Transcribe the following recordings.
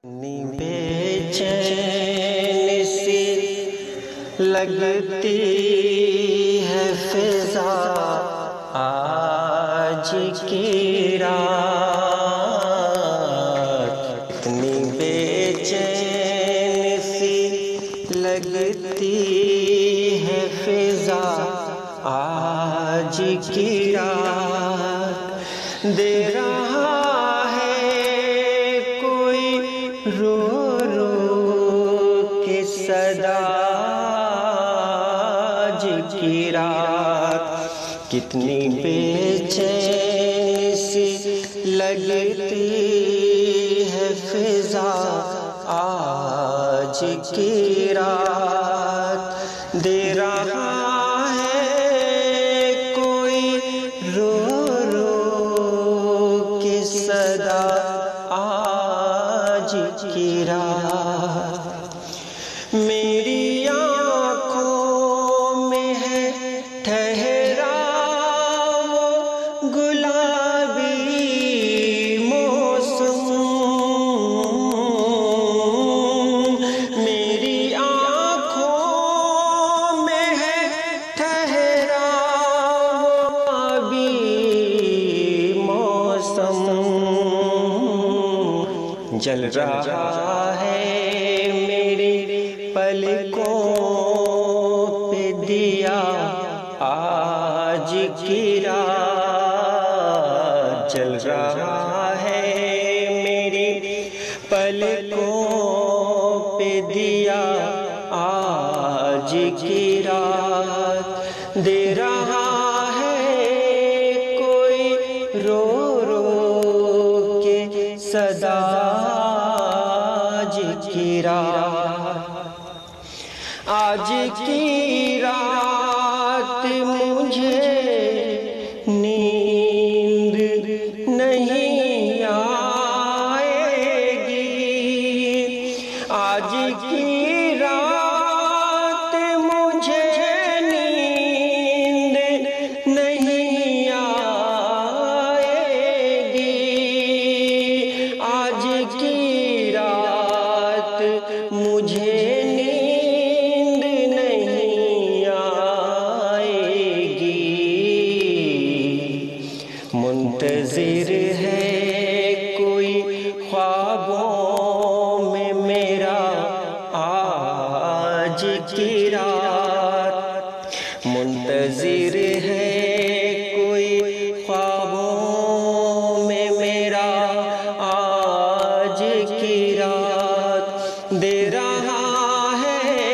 بے چین سی لگتی ہے فضا آج کی رات، اتنی بے چین سی لگتی ہے فضا آج کی رات، دے رہا رو رو کے صدا آج کی رات، کتنی بے چین سی لگتی ہے فضا آج کی رات، دے رہا ہے کوئی رو رو کے صدا آج کی رات، میری آنکھوں میں ہے ٹھہرا وہ گلابی موسم، میری آنکھوں میں ہے ٹھہرا وہ گلابی موسم، جل رہا ہے میری پلکوں پہ دیا آج کی رات، جل رہا ہے میری پلکوں پہ دیا آج کی رات، دے رہا ہے کوئی رو رو کے صدا آج کی رات، آج کی رات مجھے نیند نہیں آئے گی، آج کی رات مجھے نیند نہیں آئے گی، آج کی رات مجھے نیند نہیں آئے گی، منتظر ہے کوئی خوابوں میں میرا آج کی رات، منتظر ہے کوئی خوابوں میں میرا آج کی رات، دے رہا ہے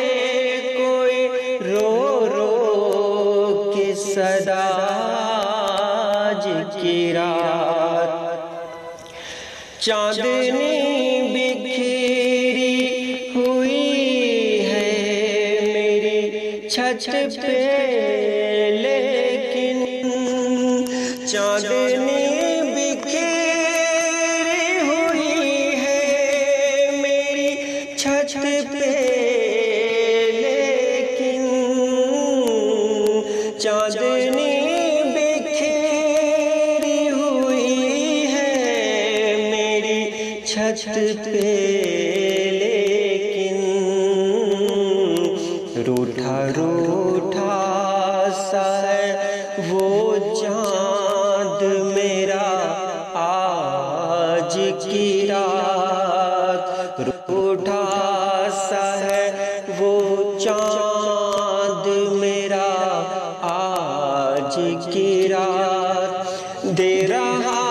کوئی رو رو کے صدا آج کی رات، چاندنی بکھری ہوئی ہے میری چھت پہ لیکن، چاندنی بکھری ہوئی ہے میری چھت پہ لیکن، چاندنی چھت پہ لیکن، روٹھا روٹھا سا ہے وہ چاند میرا آج کی رات، روٹھا سا ہے وہ چاند میرا آج کی رات، دے رہا